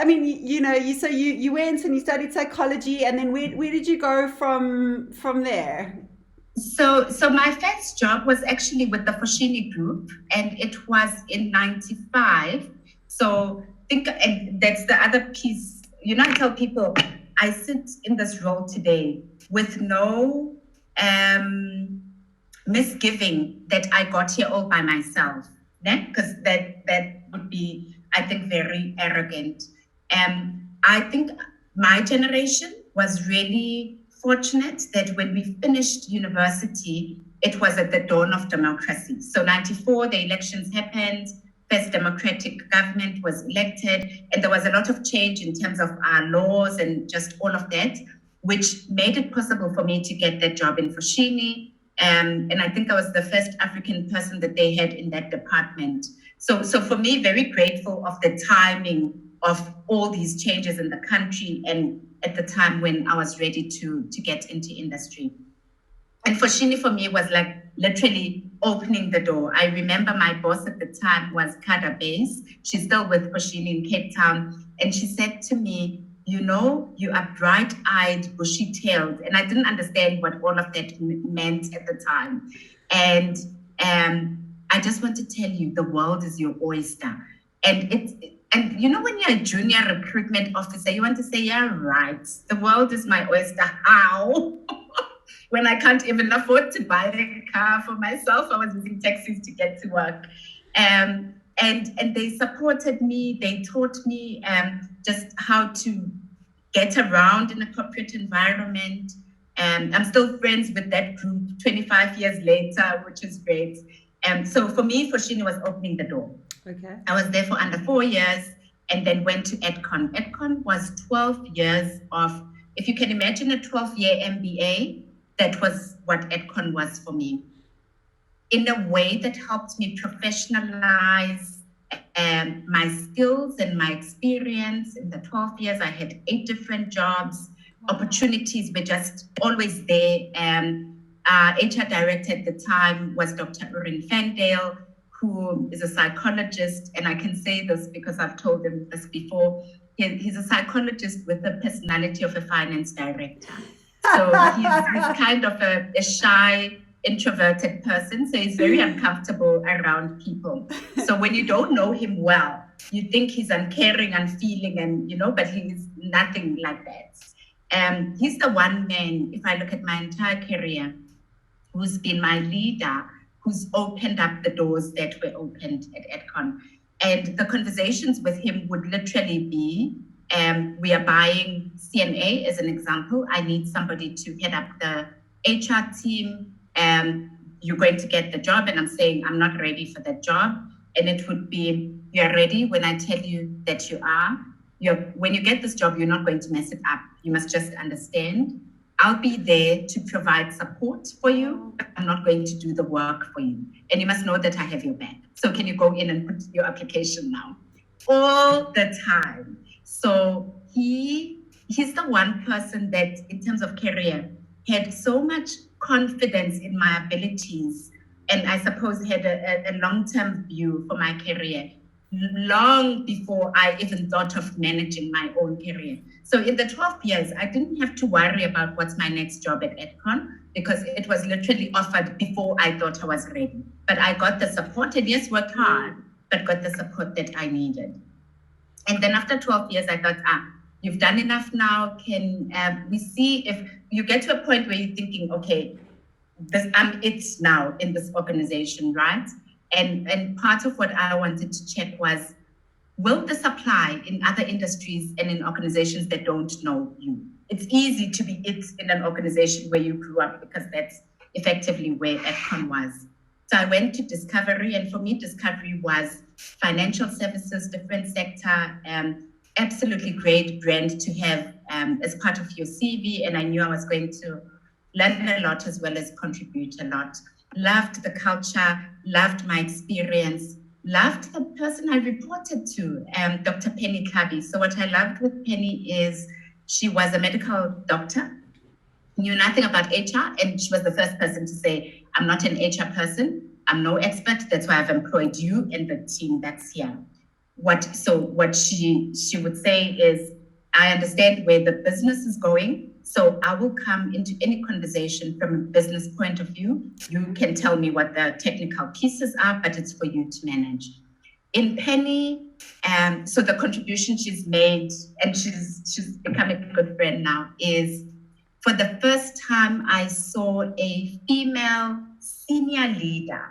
I mean, you went and you studied psychology, and then where did you go from there? So my first job was actually with the Foschini Group, and it was in '95. So think, and that's the other piece. I tell people I sit in this role today with no misgiving that I got here all by myself, because that would be, I think, very arrogant. I think my generation was really fortunate that when we finished university, it was at the dawn of democracy. So '94, the elections happened, first democratic government was elected, and there was a lot of change in terms of our laws and just all of that, which made it possible for me to get that job in Foschini. And I think I was the first African person that they had in that department. So for me, very grateful of the timing of all these changes in the country and at the time when I was ready to get into industry. And Foschini for me was like literally opening the door. I remember my boss at the time was Kada Base. She's still with Foschini in Cape Town. And she said to me, you are bright-eyed, bushy-tailed. And I didn't understand what all of that meant at the time. And I just want to tell you, the world is your oyster. And when you're a junior recruitment officer, you want to say, yeah, right, the world is my oyster. How? When I can't even afford to buy a car for myself, I was using taxis to get to work. And they supported me. They taught me just how to get around in a corporate environment. I'm still friends with that group 25 years later, which is great. So for me, Foschini was opening the door. Okay. I was there for under 4 years and then went to Edcon. Edcon was 12 years of, if you can imagine a 12-year MBA, that was what Edcon was for me. In a way that helped me professionalize my skills and my experience. In the 12 years, I had 8 different jobs. Wow. Opportunities were just always there. HR director at the time was Dr. Urin Fandale, who is a psychologist, and I can say this because I've told him this before. He's a psychologist with the personality of a finance director. So he's kind of a shy, introverted person, so he's very uncomfortable around people. So when you don't know him well, you think he's uncaring, unfeeling, and but he's nothing like that. He's the one man, if I look at my entire career, who's been my leader, who's opened up the doors that were opened at Edcon. And the conversations with him would literally be, we are buying CNA as an example. I need somebody to head up the HR team. You're going to get the job. And I'm saying, I'm not ready for that job. And it would be, you're ready when I tell you that you are. When you get this job, you're not going to mess it up. You must just understand. I'll be there to provide support for you. I'm not going to do the work for you. And you must know that I have your back. So can you go in and put your application now? All the time. So he's the one person that, in terms of career, had so much confidence in my abilities, and I suppose had a long-term view for my career, long before I even thought of managing my own career. So in the 12 years, I didn't have to worry about what's my next job at Edcon, because it was literally offered before I thought I was ready. But I got the support, and yes, worked hard, but got the support that I needed. And then after 12 years, I thought, you've done enough now. Can we see if you get to a point where you're thinking, okay, I'm it now in this organization, right? And part of what I wanted to check was, will this apply in other industries and in organizations that don't know you? It's easy to be it in an organization where you grew up, because that's effectively where Edcon was. So I went to Discovery, and for me, Discovery was financial services, different sector, absolutely great brand to have as part of your CV. And I knew I was going to learn a lot as well as contribute a lot. Loved the culture, loved my experience, loved the person I reported to, Dr. Penny Kabi. So what I loved with Penny is she was a medical doctor, knew nothing about HR, and she was the first person to say, I'm not an HR person, I'm no expert, that's why I've employed you and the team that's here. what she would say is, I understand where the business is going, so I will come into any conversation from a business point of view. You can tell me what the technical pieces are, but it's for you to manage. In Penny, so the contribution she's made, and she's become a good friend now, is for the first time I saw a female senior leader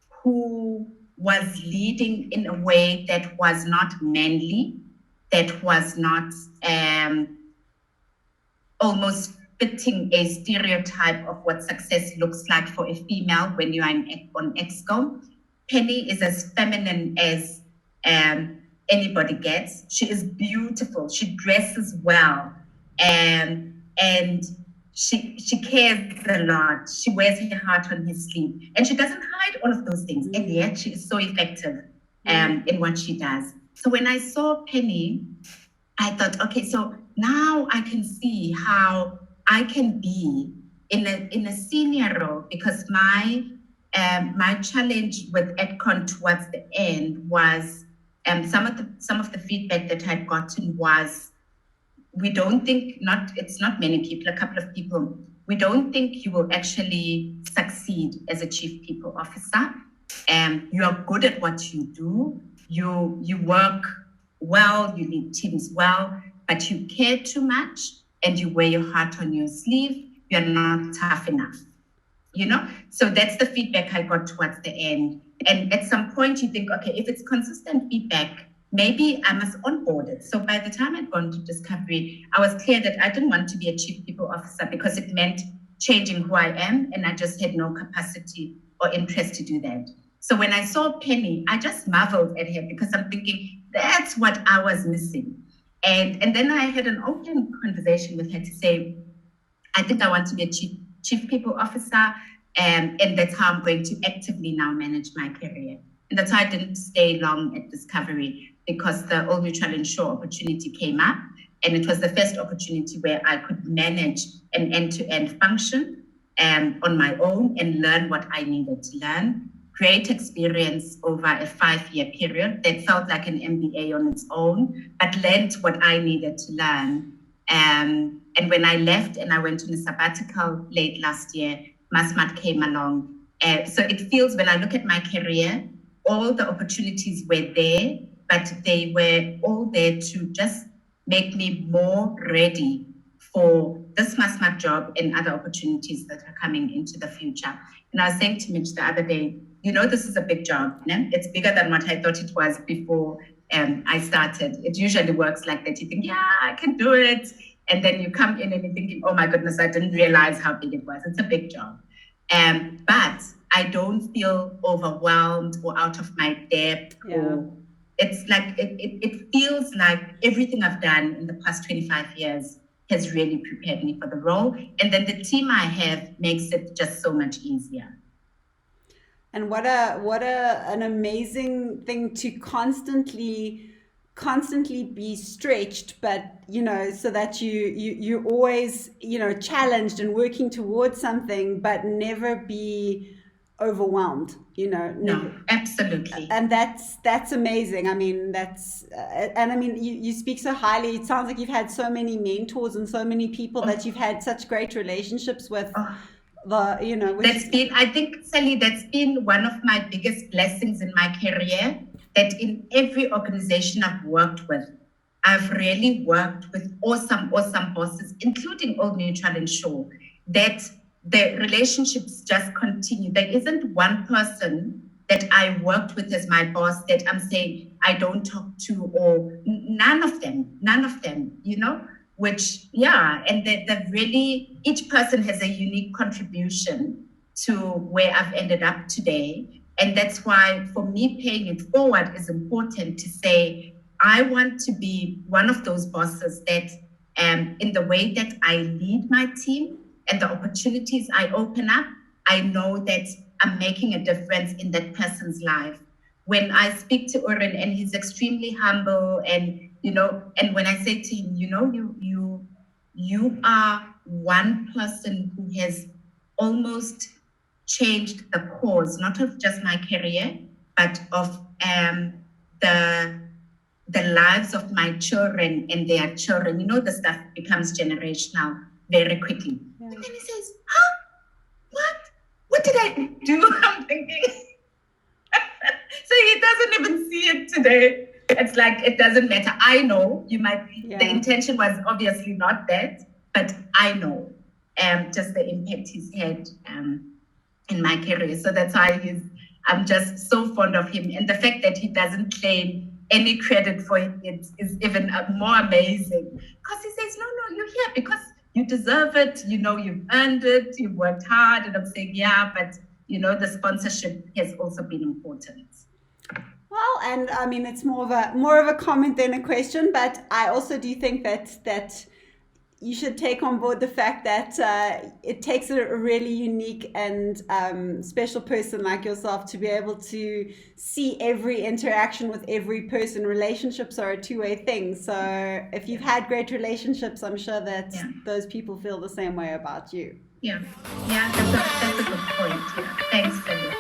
who was leading in a way that was not manly, that was not almost fitting a stereotype of what success looks like for a female when you are on Exco. Penny is as feminine as anybody gets. She is beautiful. She dresses well, and she cares a lot. She wears her heart on her sleeve, and she doesn't hide all of those things. And yet, she is so effective in what she does. So when I saw Penny, I thought, okay, so now I can see how I can be in a senior role, because my challenge with EdCon towards the end was some of the feedback that I'd gotten was, we don't think, it's not many people, a couple of people, we don't think you will actually succeed as a chief people officer. You are good at what you do. You work well, you lead teams well, but you care too much and you wear your heart on your sleeve. You're not tough enough. So that's the feedback I got towards the end. And at some point you think, okay, if it's consistent feedback, maybe I must onboard it. So by the time I'd gone to Discovery, I was clear that I didn't want to be a chief people officer because it meant changing who I am, and I just had no capacity or interest to do that. So when I saw Penny, I just marveled at her, because I'm thinking, that's what I was missing. And then I had an open conversation with her to say, I think I want to be a chief people officer, and that's how I'm going to actively now manage my career. And that's why I didn't stay long at Discovery, because the Old Mutual Insure opportunity came up, and it was the first opportunity where I could manage an end-to-end function on my own and learn what I needed to learn. Great experience over a 5-year period that felt like an MBA on its own, but learned what I needed to learn. And when I left and I went on a sabbatical late last year, Masmat came along. So it feels, when I look at my career, all the opportunities were there, but they were all there to just make me more ready for this Masmat job and other opportunities that are coming into the future. And I was saying to Mitch the other day, this is a big job. No? It's bigger than what I thought it was before I started. It usually works like that. You think, yeah, I can do it. And then you come in and you're thinking, oh my goodness, I didn't realize how big it was. It's a big job. But I don't feel overwhelmed or out of my depth. Yeah. Or it's like, it feels like everything I've done in the past 25 years has really prepared me for the role. And then the team I have makes it just so much easier. And what an amazing thing to constantly be stretched, but so that you always challenged and working towards something, but never be overwhelmed. No, absolutely. And that's amazing. I mean, you speak so highly. It sounds like you've had so many mentors and so many people that you've had such great relationships with. I think, Sally, that's been one of my biggest blessings in my career, that in every organization I've worked with, I've really worked with awesome bosses, including Old Mutual Insure, that the relationships just continue. There isn't one person that I worked with as my boss that I'm saying I don't talk to, or none of them, which, yeah, and that really, each person has a unique contribution to where I've ended up today. And that's why, for me, paying it forward is important to say, I want to be one of those bosses that, in the way that I lead my team and the opportunities I open up, I know that I'm making a difference in that person's life. When I speak to Oren, and he's extremely humble, and and when I say to him, you are one person who has almost changed the course, not of just my career, but of the the lives of my children and their children. You know, the stuff becomes generational very quickly. Yeah. And then he says, huh? What did I do? I'm thinking. So he doesn't even see it today. It's like, it doesn't matter. I know the intention was obviously not that, but I know just the impact he's had in my career. So that's why I'm just so fond of him. And the fact that he doesn't claim any credit for it is even more amazing. Because he says, no, you're here because you deserve it. You know, you've earned it. You've worked hard. And I'm saying, yeah, but, you know, the sponsorship has also been important. Well, and I mean, it's more of a comment than a question, but I also do think that you should take on board the fact that it takes a really unique and special person like yourself to be able to see every interaction with every person. Relationships are a two-way thing. So if you've had great relationships, I'm sure that those people feel the same way about you. Yeah, that's a good point. Yeah. Thanks, Cindy.